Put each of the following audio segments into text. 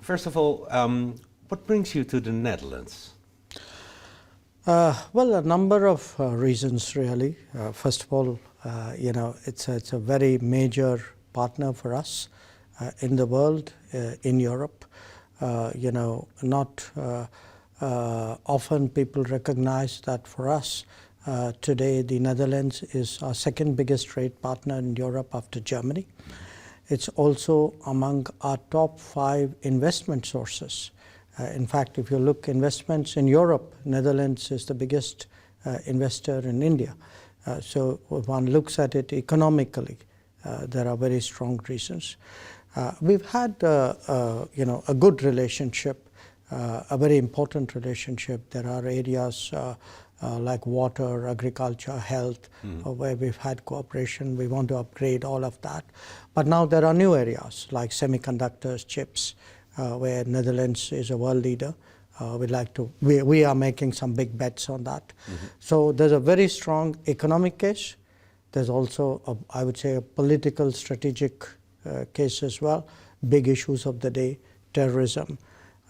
First of all, what brings you to the Netherlands? Well, a number of reasons, really. First of all, it's a very major partner for us in the world, in Europe. Not often people recognize that for us, today the Netherlands is our second biggest trade partner in Europe after Germany. It's also among our top 5 investment sources. In fact, if you look investments in Europe, Netherlands is the biggest investor in India. So if one looks at it economically, there are very strong reasons. We've had a good relationship, a very important relationship. There are areas like water, agriculture, health, where we've had cooperation. We want to upgrade all of that. But now there are new areas like semiconductors, chips, where Netherlands is a world leader. We are making some big bets on that. So there's a very strong economic case. There's also, I would say, a political strategic case as well. Big issues of the day: terrorism,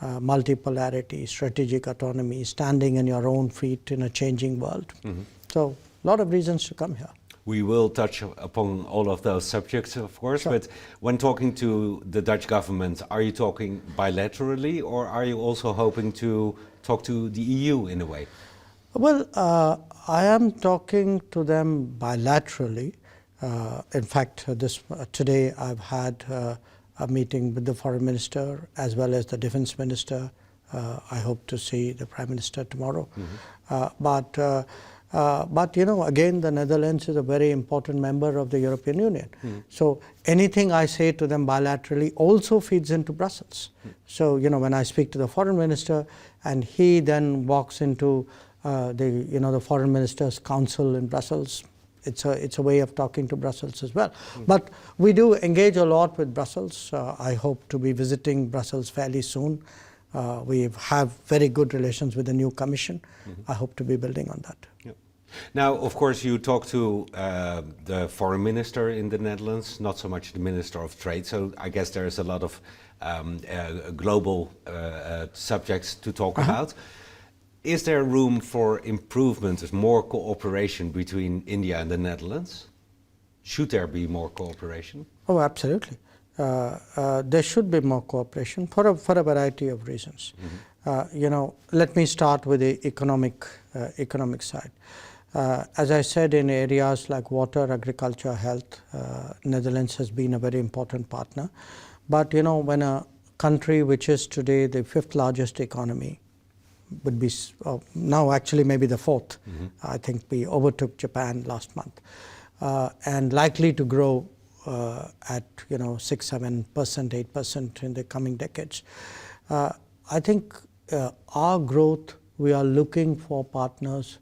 multipolarity, strategic autonomy, standing on your own feet in a changing world. So a lot of reasons to come here. We will touch upon all of those subjects, of course, Sure. but when talking to the Dutch government, are you talking bilaterally, or are you also hoping to talk to the EU in a way? Well, I am talking to them bilaterally. In fact, today I've had a meeting with the foreign minister as well as the defense minister. I hope to see the prime minister tomorrow. But again, the Netherlands is a very important member of the European Union. So anything I say to them bilaterally also feeds into Brussels. So when I speak to the foreign minister and he then walks into the foreign ministers' council in Brussels, it's a way of talking to Brussels as well. But we do engage a lot with Brussels. I hope to be visiting Brussels fairly soon. We have very good relations with the new Commission. I hope to be building on that. Yep. Now, of course, you talk to the foreign minister in the Netherlands, not so much the Minister of Trade. So I guess there is a lot of global subjects to talk about. Is there room for improvement, more cooperation between India and the Netherlands? Should there be more cooperation? Oh, absolutely. There should be more cooperation for a variety of reasons. Let me start with the economic side. As I said, in areas like water, agriculture, health, Netherlands has been a very important partner. But when a country which is today the 5th largest economy would be now actually maybe the 4th. I think we overtook Japan last month, and likely to grow at 6-7%, 8% in the coming decades. I think our growth, we are looking for partners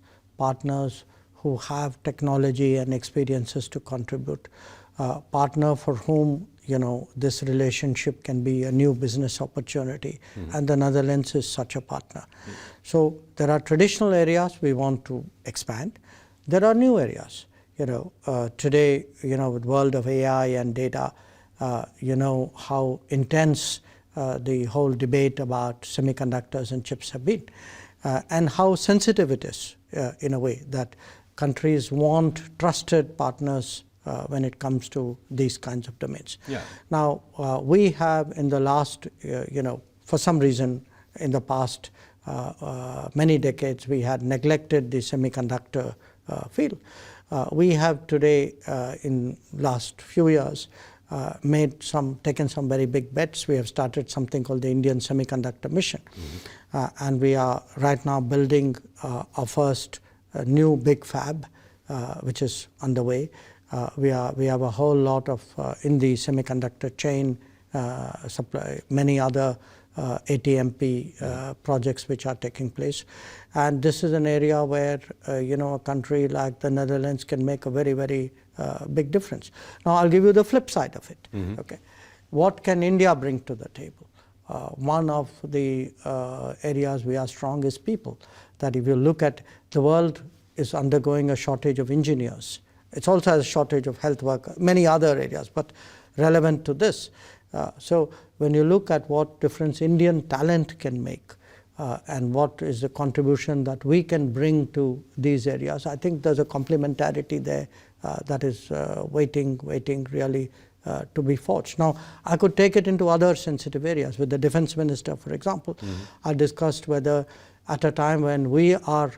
who have technology and experiences to contribute, partner for whom this relationship can be a new business opportunity, and the Netherlands is such a partner. So there are traditional areas we want to expand. There are new areas. Today, with world of AI and data, how intense the whole debate about semiconductors and chips have been, and how sensitive it is in a way that countries want trusted partners when it comes to these kinds of domains. Yeah. Now, we have in the last, for some reason in the past many decades, we had neglected the semiconductor field. We have today, in last few years, taken some very big bets. We have started something called the Indian Semiconductor Mission. And we are right now building our first new big fab, which is underway. We have a whole lot of, in the semiconductor chain, supply, many other ATMP projects which are taking place. And this is an area where, a country like the Netherlands can make a very, very big difference. Now, I'll give you the flip side of it. Okay, what can India bring to the table? One of the areas we are strong is people. That if you look at the world is undergoing a shortage of engineers. It also has a shortage of health workers, many other areas, but relevant to this. So when you look at what difference Indian talent can make and what is the contribution that we can bring to these areas, I think there's a complementarity there that is waiting really to be forged. Now, I could take it into other sensitive areas. With the defense minister, for example, I discussed whether at a time when we are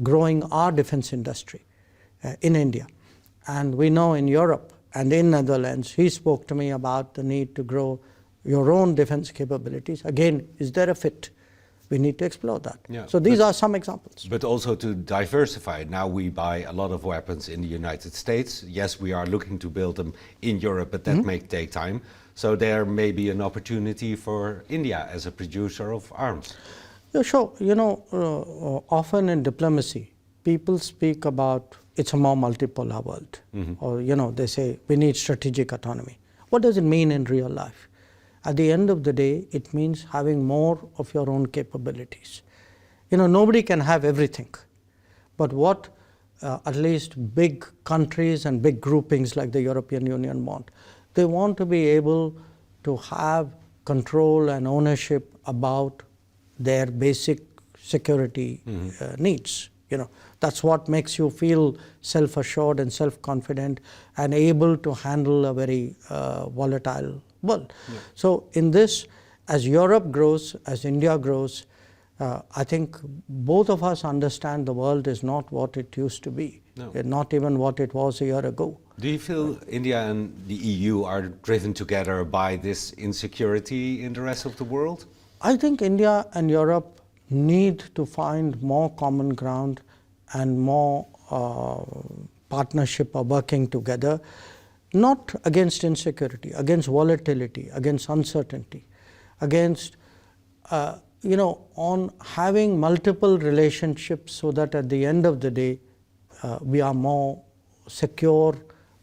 growing our defense industry in India, and we know in Europe and in Netherlands, he spoke to me about the need to grow your own defense capabilities. Again, is there a fit? We need to explore that. Yeah, so these are some examples. But also to diversify. Now we buy a lot of weapons in the United States. Yes, we are looking to build them in Europe, but that may take time. So there may be an opportunity for India as a producer of arms. Yeah, sure. You know, often in diplomacy, people speak about it's a more multipolar world. Or, you know, they say we need strategic autonomy. What does it mean in real life? At the end of the day, it means having more of your own capabilities. You know, nobody can have everything. But what at least big countries and big groupings like the European Union want, they want to be able to have control and ownership about their basic security needs. You know, that's what makes you feel self-assured and self-confident and able to handle a very volatile world. Yeah. So in this, as Europe grows, as India grows, I think both of us understand the world is not what it used to be, not even what it was a year ago. Do you feel India and the EU are driven together by this insecurity in the rest of the world? I think India and Europe need to find more common ground and more partnership or working together, not against insecurity, against volatility, against uncertainty, against, you know, on having multiple relationships so that at the end of the day, we are more secure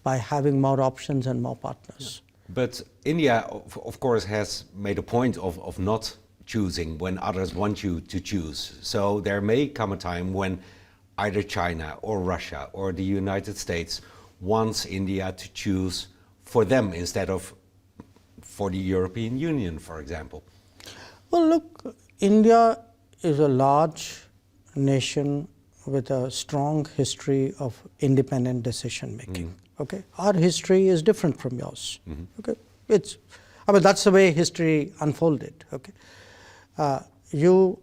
by having more options and more partners. Yeah. But India, of course, has made a point of not choosing when others want you to choose. So there may come a time when either China or Russia or the United States wants India to choose for them instead of for the European Union, for example. Well, look, India is a large nation with a strong history of independent decision making. Okay, our history is different from yours. Okay, I mean, that's the way history unfolded. Okay, you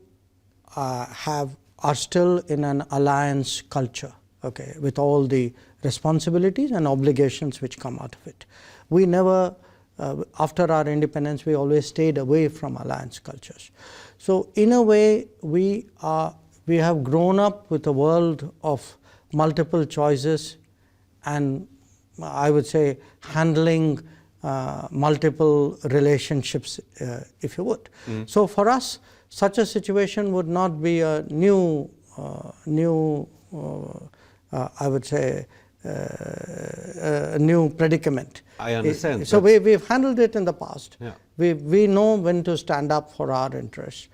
are still in an alliance culture. Okay, with all the responsibilities and obligations which come out of it. We never, after our independence, we always stayed away from alliance cultures. So in a way, we have grown up with a world of multiple choices and I would say handling multiple relationships, if you would. So for us, such a situation would not be a new I would say, a new predicament. I understand. So we've handled it in the past. Yeah. We know when to stand up for our interests.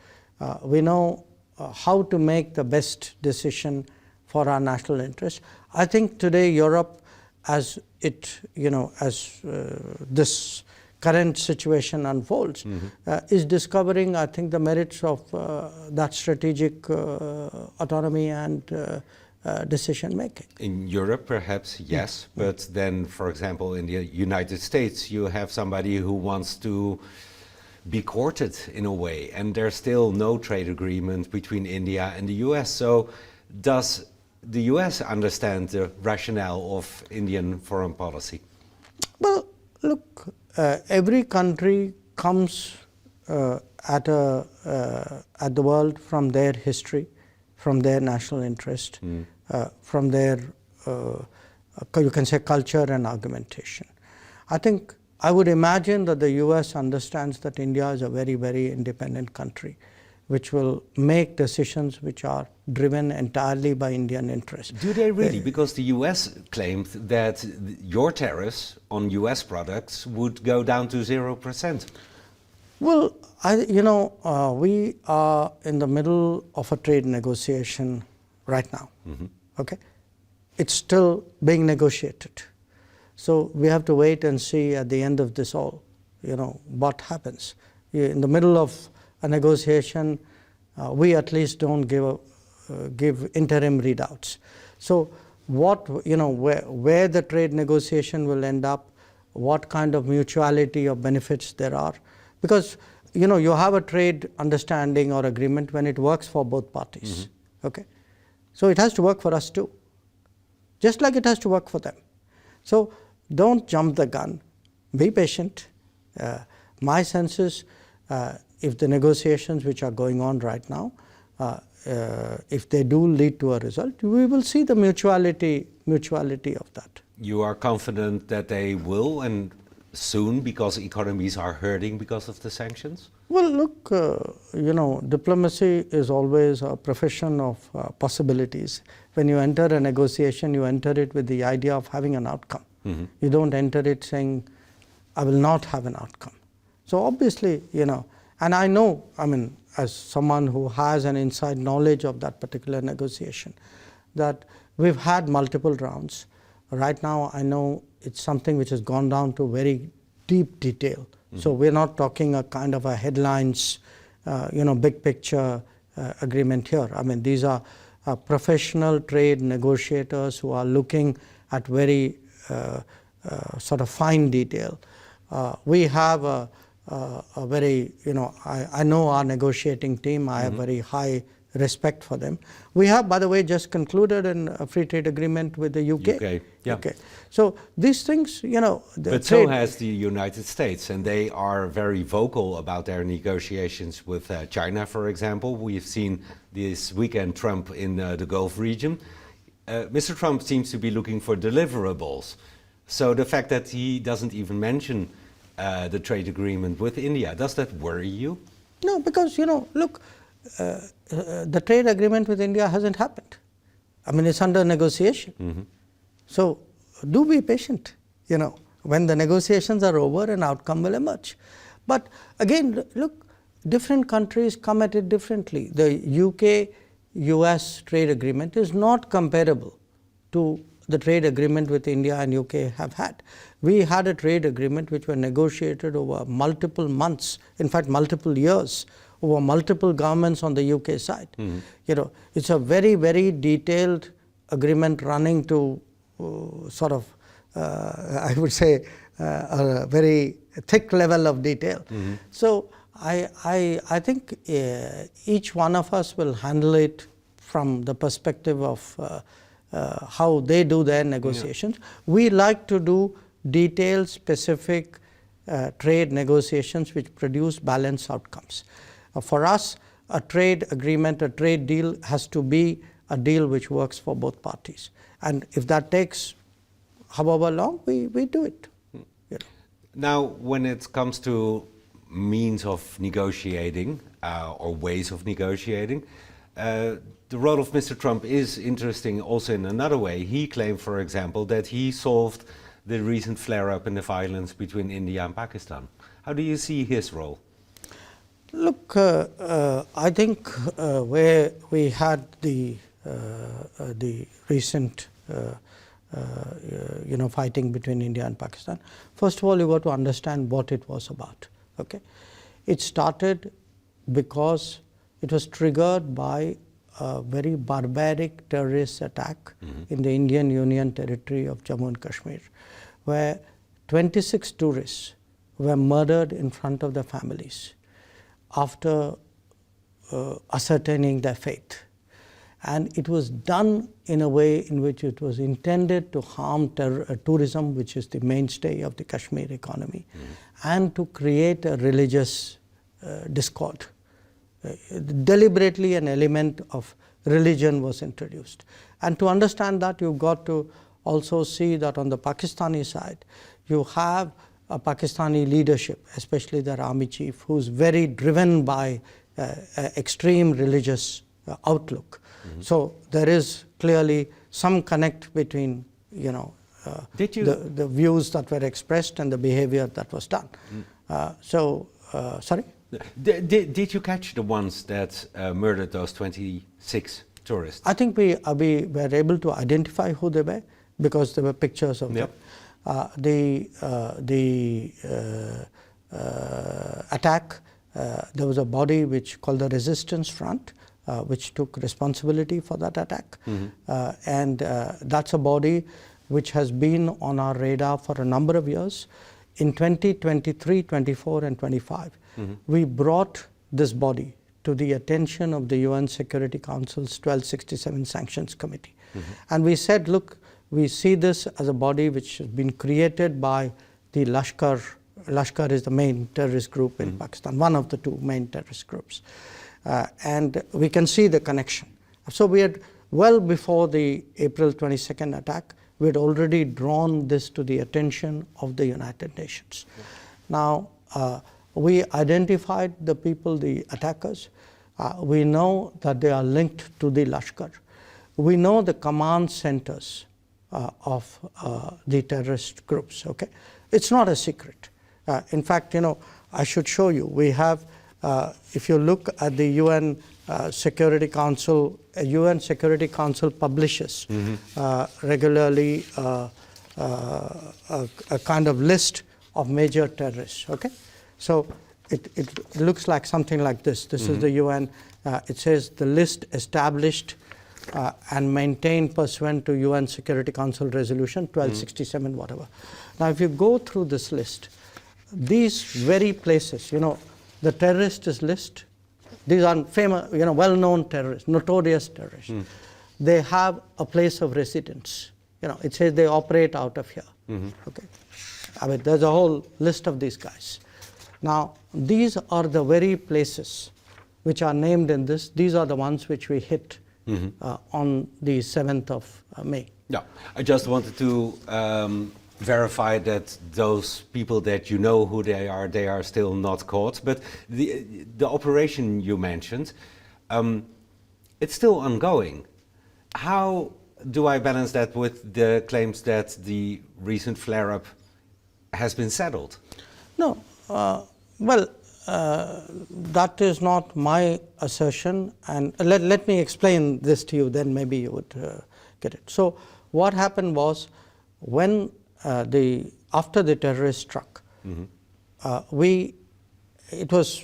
We know how to make the best decision for our national interest. I think today Europe, as it, you know, as this current situation unfolds, is discovering, I think, the merits of that strategic autonomy and decision making. In Europe, perhaps, yes, but then, for example, in the United States, you have somebody who wants to be courted in a way, and there's still no trade agreement between India and the US. So does the US understand the rationale of Indian foreign policy? Well, look, every country comes at the world from their history, from their national interest, from their, you can say, culture and argumentation. I think, I would imagine that the US understands that India is a very, very independent country, which will make decisions which are driven entirely by Indian interests. Do they really? Because the US claimed that your tariffs on US products would go down to 0%. Well, we are in the middle of a trade negotiation right now. Okay, it's still being negotiated. So we have to wait and see at the end of this all, what happens. In the middle of a negotiation, we at least don't give interim readouts. So where the trade negotiation will end up, what kind of mutuality of benefits there are, because you have a trade understanding or agreement when it works for both parties. Okay, so it has to work for us too, just like it has to work for them. So don't jump the gun, be patient. My sense is, if the negotiations which are going on right now, if they do lead to a result, we will see the mutuality of that. You are confident that they will, and soon, because economies are hurting because of the sanctions? Well, look, diplomacy is always a profession of possibilities. When you enter a negotiation, you enter it with the idea of having an outcome. You don't enter it saying, I will not have an outcome. So obviously, and I know, as someone who has an inside knowledge of that particular negotiation, that we've had multiple rounds. Right now, I know it's something which has gone down to very deep detail. So we're not talking a kind of a headlines, big picture agreement here. These are professional trade negotiators who are looking at very sort of fine detail. We have a very, I know our negotiating team. I have very high respect for them. We have, by the way, just concluded a free trade agreement with the UK. Yeah. Okay. So these things, but so has the United States, and they are very vocal about their negotiations with China, for example. We've seen this weekend Trump in the Gulf region. Mr. Trump seems to be looking for deliverables. So the fact that he doesn't even mention the trade agreement with India, does that worry you? No, because, look, the trade agreement with India hasn't happened. It's under negotiation. So do be patient. When the negotiations are over, an outcome will emerge. But again, look, different countries come at it differently. The UK-US trade agreement is not comparable to the trade agreement with India and UK have had. We had a trade agreement which were negotiated over multiple months, in fact multiple years, over multiple governments on the UK side. It's a very, very detailed agreement running to I would say a very thick level of detail. So I think each one of us will handle it from the perspective of how they do their negotiations. We like to do detailed, specific trade negotiations which produce balanced outcomes. For us, a trade agreement, a trade deal has to be a deal which works for both parties. And if that takes however long, we do it. Now, when it comes to means of negotiating or ways of negotiating, the role of Mr. Trump is interesting also in another way. He claimed, for example, that he solved the recent flare-up in the violence between India and Pakistan. How do you see his role? Look, I think where we had the recent fighting between India and Pakistan, first of all, you got to understand what it was about. Okay, it started because it was triggered by a very barbaric terrorist attack in the Indian Union territory of Jammu and Kashmir, where 26 tourists were murdered in front of their families after ascertaining their fate. And it was done in a way in which it was intended to harm tourism, which is the mainstay of the Kashmir economy, and to create a religious discord. Deliberately an element of religion was introduced. And to understand that, you've got to also see that on the Pakistani side, you have a Pakistani leadership, especially their army chief, who's very driven by extreme religious outlook. So there is clearly some connect between the views that were expressed and the behavior that was done. Sorry? Did you catch the ones that murdered those 26 tourists? I think we were able to identify who they were because there were pictures of them. attack, there was a body which called the Resistance Front, which took responsibility for that attack. And that's a body which has been on our radar for a number of years. In 2023, 24, and 25, we brought this body to the attention of the UN Security Council's 1267 Sanctions Committee. And we said, look, we see this as a body which has been created by the Lashkar. Lashkar is the main terrorist group in Pakistan, one of the two main terrorist groups. And we can see the connection. So we had, well before the April 22nd attack, we had already drawn this to the attention of the United Nations. Now, we identified the people, the attackers. We know that they are linked to the Lashkar. We know the command centers of the terrorist groups. Okay, it's not a secret. In fact, I should show you. We have, if you look at the UN Security Council, UN Security Council publishes regularly a kind of list of major terrorists. Okay, so it looks like something like this. This is the UN. It says the list established and maintained pursuant to UN Security Council Resolution 1267, whatever. Now, if you go through this list, these very places, the terrorist list, these are famous, well-known terrorists, notorious terrorists. They have a place of residence. It says they operate out of here. Okay, I mean, there's a whole list of these guys. Now, these are the very places which are named in this. These are the ones which we hit on the 7th of May. Yeah, I just wanted to verify that those people that you know who they are still not caught. But the operation you mentioned, it's still ongoing. How do I balance that with the claims that the recent flare-up has been settled? No, well, that is not my assertion, and let me explain this to you, then maybe you would get it. So what happened was, when after the terrorist struck, it was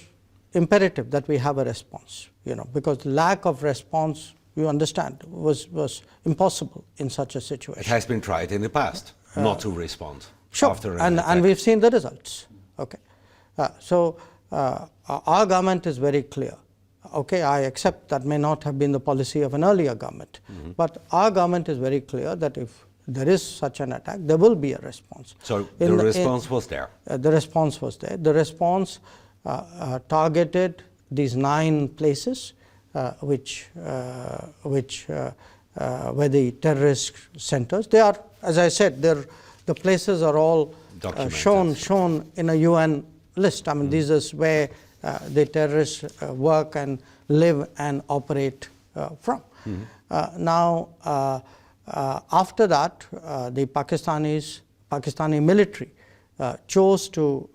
imperative that we have a response, because lack of response, you understand, was impossible in such a situation. It has been tried in the past not to respond. Sure, after an and we've seen the results. Okay, so our government is very clear. Okay, I accept that may not have been the policy of an earlier government, but our government is very clear that if there is such an attack, there will be a response. So the response was there? The response was there. The response targeted these 9 places which were the terrorist centers. They are, as I said, the places are all shown in a UN list. I mean, this is where the terrorists work and live and operate from. Now, after that, the Pakistani military chose to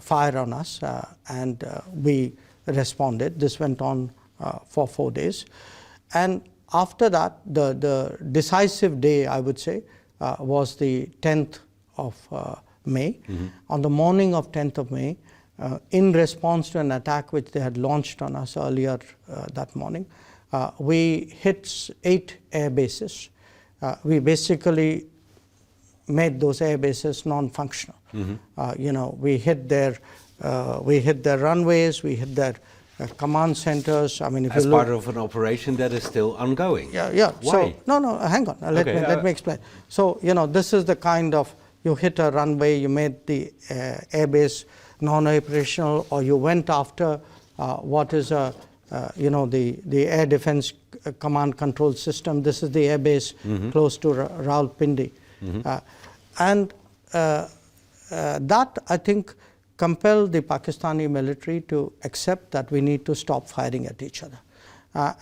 fire on us, and we responded. This went on for 4 days. And after that, the decisive day, I would say, was the 10th of May. On the morning of 10th of May, in response to an attack which they had launched on us earlier that morning, we hit 8 air bases. We basically made those air bases non-functional. We hit their runways, we hit their command centers. I mean, if as you look, part of an operation that is still ongoing. Yeah. Why? So no, hang on. Let me explain. So this is the kind of, you hit a runway, you made the airbase non-operational, or you went after what is the air defense command control system. This is the airbase close to Rawalpindi, and that, I think, compelled the Pakistani military to accept that we need to stop firing at each other.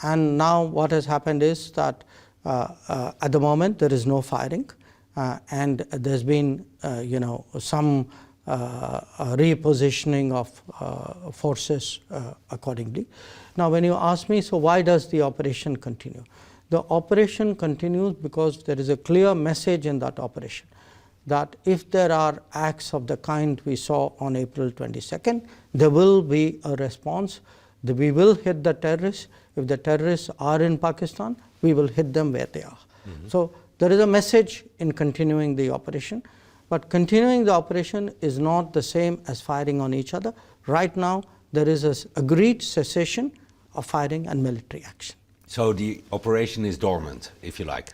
And now what has happened is that at the moment there is no firing, and there's been some repositioning of forces accordingly. Now, when you ask me, so why does the operation continue? The operation continues because there is a clear message in that operation that if there are acts of the kind we saw on April 22nd, there will be a response. We will hit the terrorists. If the terrorists are in Pakistan, we will hit them where they are. So there is a message in continuing the operation, but continuing the operation is not the same as firing on each other. Right now, there is an agreed cessation of firing and military action. So the operation is dormant, if you like.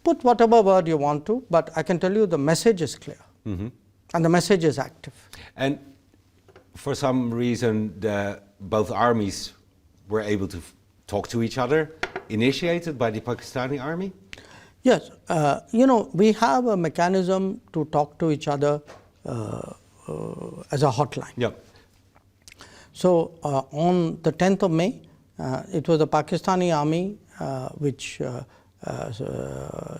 Put whatever word you want to, but I can tell you the message is clear, and the message is active. And for some reason, both armies were able to talk to each other, initiated by the Pakistani army? Yes, we have a mechanism to talk to each other as a hotline. Yep. So on the 10th of May, it was the Pakistani army which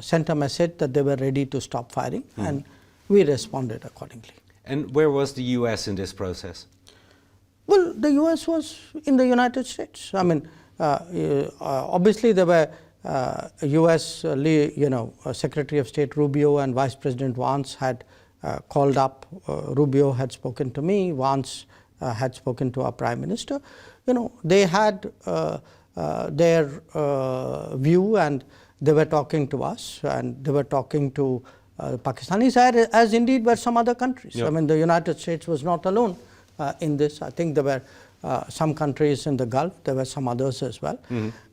sent a message that they were ready to stop firing, and we responded accordingly. And where was the US in this process? Well, the US was in the United States. I mean, obviously there were US Secretary of State Rubio and Vice President Vance had called up. Rubio had spoken to me. Vance had spoken to our Prime Minister. They had their view, and they were talking to us, and they were talking to the Pakistanis, as indeed were some other countries. Yep. I mean, the United States was not alone in this. I think there were some countries in the Gulf. There were some others as well.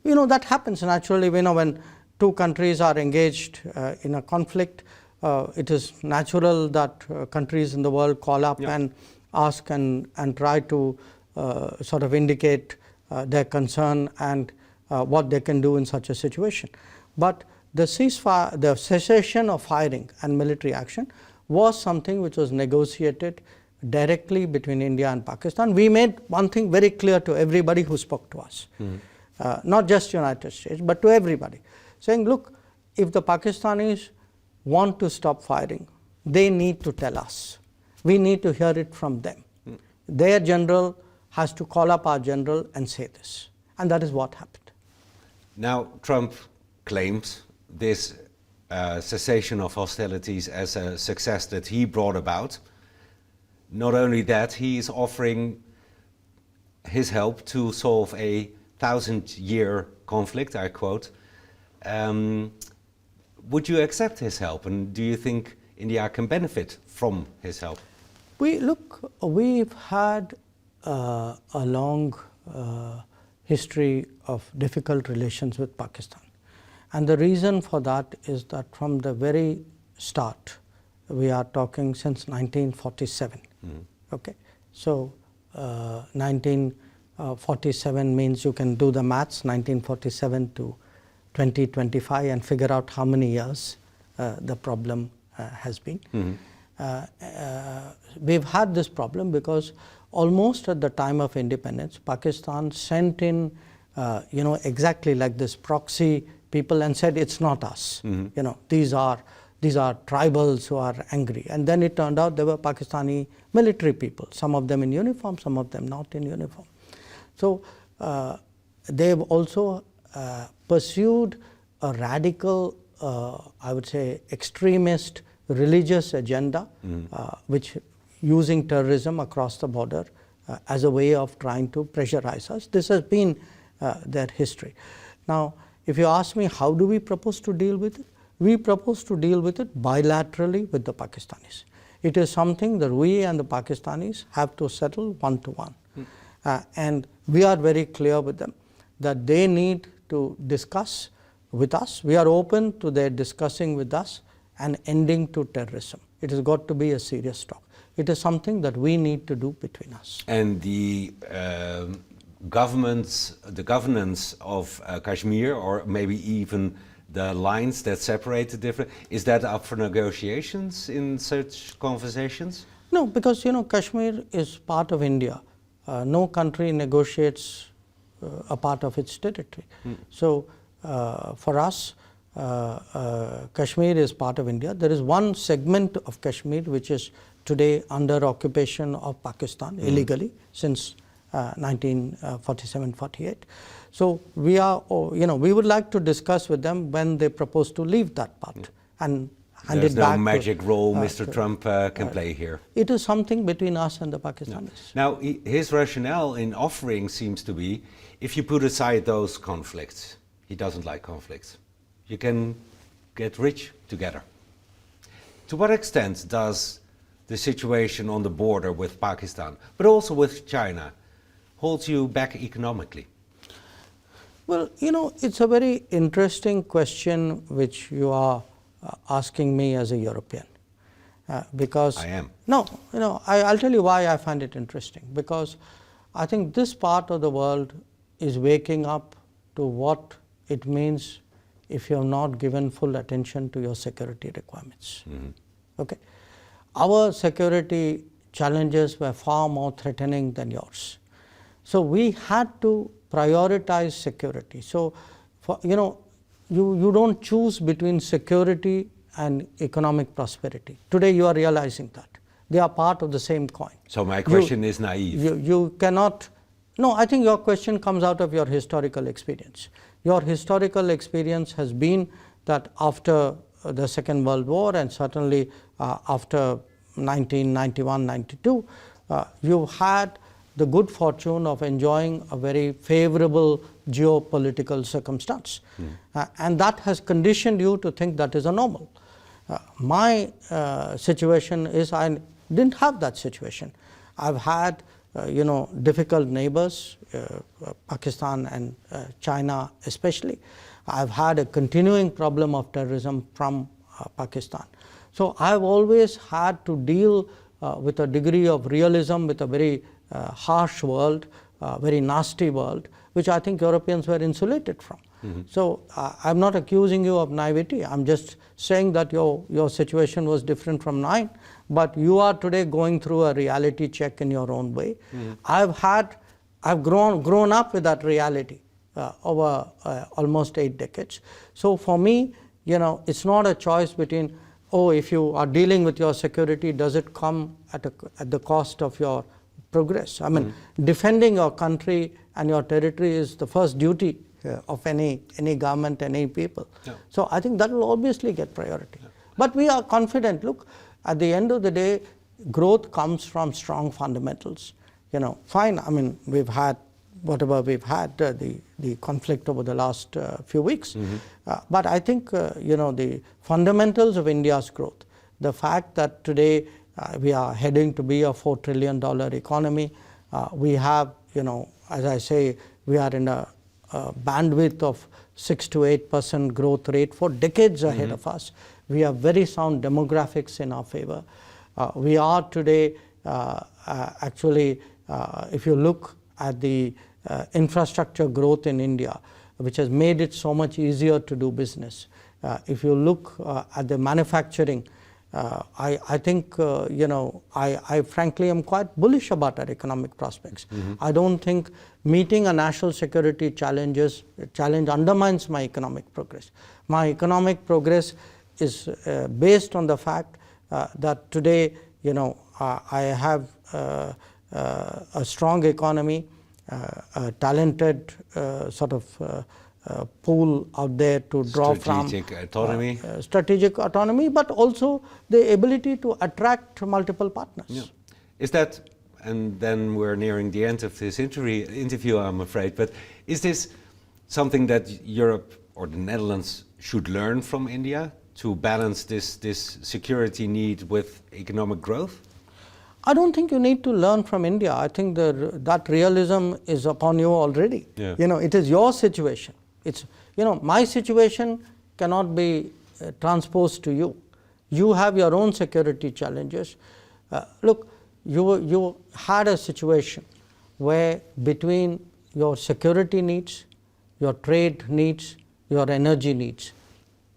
That happens naturally. When two countries are engaged in a conflict, it is natural that countries in the world call up and ask and try to sort of indicate their concern and what they can do in such a situation. But the ceasefire, the cessation of firing and military action was something which was negotiated directly between India and Pakistan. We made one thing very clear to everybody who spoke to us, not just United States, but to everybody, saying, look, if the Pakistanis want to stop firing, they need to tell us. We need to hear it from them. Their general has to call up our general and say this. And that is what happened. Now, Trump claims this cessation of hostilities as a success that he brought about. Not only that, he is offering his help to solve a 1,000-year conflict, I quote. Would you accept his help, and do you think India can benefit from his help? We've had a long history of difficult relations with Pakistan. And the reason for that is that from the very start, we are talking since 1947. Okay, so 1947 means you can do the maths, 1947 to 2025, and figure out how many years the problem has been. We've had this problem because almost at the time of independence, Pakistan sent in, exactly like this proxy people and said, it's not us. These are tribals who are angry. And then it turned out they were Pakistani military people, some of them in uniform, some of them not in uniform. So they've also pursued a radical, I would say, extremist religious agenda, which using terrorism across the border as a way of trying to pressurize us. This has been their history. Now, if you ask me, how do we propose to deal with it? We propose to deal with it bilaterally with the Pakistanis. It is something that we and the Pakistanis have to settle one-to-one. And we are very clear with them that they need to discuss with us. We are open to their discussing with us and ending to terrorism. It has got to be a serious talk. It is something that we need to do between us. And the governance of Kashmir, or maybe even the lines that separate the different, is that up for negotiations in such conversations? No, because Kashmir is part of India. No country negotiates a part of its territory. So for us, Kashmir is part of India. There is one segment of Kashmir which is today under occupation of Pakistan illegally since 1947-48. So we are, we would like to discuss with them when they propose to leave that part and hand There's it no back. magic role Mr. Trump can play here. It is something between us and the Pakistanis. Now, his rationale in offering seems to be, if you put aside those conflicts, he doesn't like conflicts, you can get rich together. To what extent does the situation on the border with Pakistan, but also with China, hold you back economically? Well, it's a very interesting question which you are asking me as a European. Because I am. No, I'll tell you why I find it interesting. Because I think this part of the world is waking up to what it means if you have not given full attention to your security requirements. Okay, our security challenges were far more threatening than yours, so we had to prioritize security. So, you don't choose between security and economic prosperity. Today, you are realizing that they are part of the same coin. So my question is naive. You cannot. No, I think your question comes out of your historical experience. Your historical experience has been that after the Second World War and certainly after 1991-92, you had the good fortune of enjoying a very favorable geopolitical circumstance. And that has conditioned you to think that is a normal. My situation is I didn't have that situation. I've had difficult neighbors, Pakistan and China especially. I've had a continuing problem of terrorism from Pakistan. So I've always had to deal with a degree of realism with a very harsh world, very nasty world, which I think Europeans were insulated from. So I'm not accusing you of naivety. I'm just saying that your situation was different from mine, but you are today going through a reality check in your own way. I've grown up with that reality over almost 8 decades. So for me, it's not a choice between, if you are dealing with your security, does it come at the cost of your progress? I mean, defending your country and your territory is the first duty of any government, any people. Yeah. So I think that will obviously get priority. Yeah. But we are confident. Look, at the end of the day, growth comes from strong fundamentals. Fine. I mean, we've had whatever we've had, the conflict over the last few weeks. But I think the fundamentals of India's growth, the fact that today we are heading to be a $4 trillion economy, we have, as I say, we are in a bandwidth of 6 to 8% growth rate for decades ahead of us. We have very sound demographics in our favor. We are today actually, if you look at the infrastructure growth in India, which has made it so much easier to do business. If you look at the manufacturing, I think, I frankly am quite bullish about our economic prospects. I don't think meeting a national security challenge undermines my economic progress. My economic progress is based on the fact that today, I have a strong economy, a talented sort of pool out there to draw from. Strategic autonomy. Strategic autonomy, but also the ability to attract multiple partners. Yeah. Is that, and then we're nearing the end of this interview, I'm afraid, but is this something that Europe or the Netherlands should learn from India to balance this security need with economic growth? I don't think you need to learn from India. I think that realism is upon you already. Yeah. It is your situation. It's, my situation cannot be transposed to you. You have your own security challenges. Look, you had a situation where between your security needs, your trade needs, your energy needs,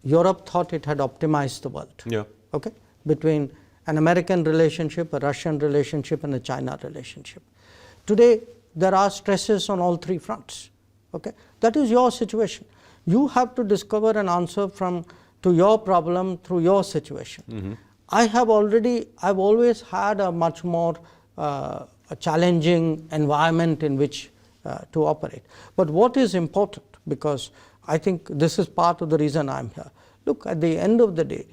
Europe thought it had optimized the world. Yeah. Okay? Between an American relationship, a Russian relationship, and a China relationship. Today, there are stresses on all 3 fronts. Okay? That is your situation. You have to discover an answer to your problem through your situation. I've always had a much more a challenging environment in which to operate. But what is important, because I think this is part of the reason I'm here. Look, at the end of the day,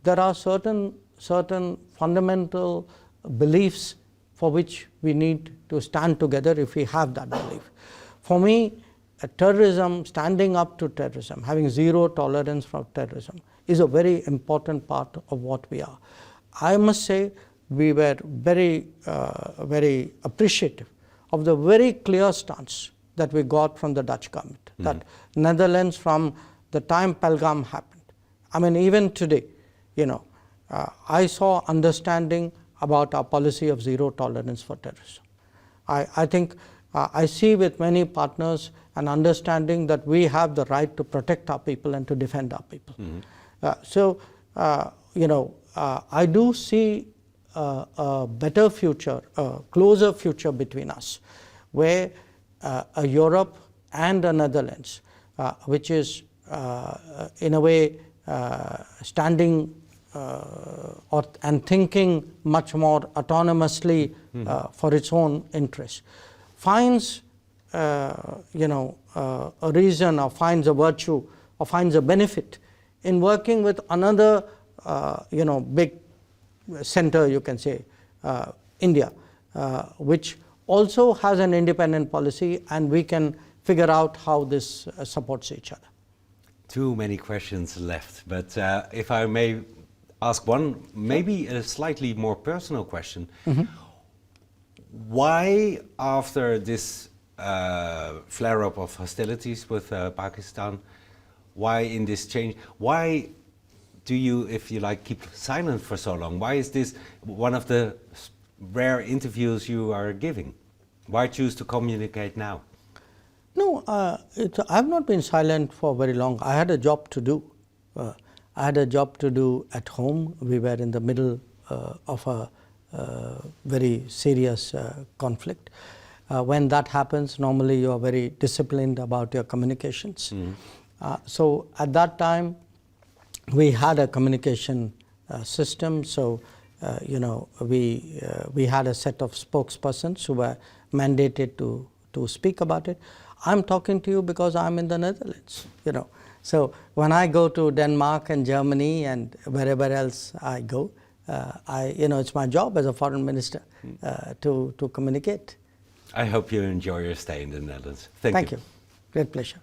there are certain fundamental beliefs for which we need to stand together if we have that belief. For me, terrorism, standing up to terrorism, having zero tolerance for terrorism is a very important part of what we are. I must say we were very appreciative of the very clear stance that we got from the Dutch government, that Netherlands from the time Pelgam happened. I mean, even today, I saw understanding about our policy of zero tolerance for terrorism. I think I see with many partners an understanding that we have the right to protect our people and to defend our people. I do see a better future, a closer future between us, where a Europe and a Netherlands, which is in a way standing and thinking much more autonomously for its own interests, finds a reason or finds a virtue or finds a benefit in working with another big center, you can say, India, which also has an independent policy, and we can figure out how this supports each other. Too many questions left, but if I may ask one, maybe a slightly more personal question. Why, after this flare-up of hostilities with Pakistan, why in this change, why do you, if you like, keep silent for so long? Why is this one of the rare interviews you are giving? Why choose to communicate now? No, I've not been silent for very long. I had a job to do. I had a job to do at home. We were in the middle of a very serious conflict. When that happens, normally you are very disciplined about your communications. So at that time, we had a communication system. So we had a set of spokespersons who were mandated to speak about it. I'm talking to you because I'm in the Netherlands. So when I go to Denmark and Germany and wherever else I go, it's my job as a foreign minister to communicate. I hope you enjoy your stay in the Netherlands. Thank you. Great pleasure.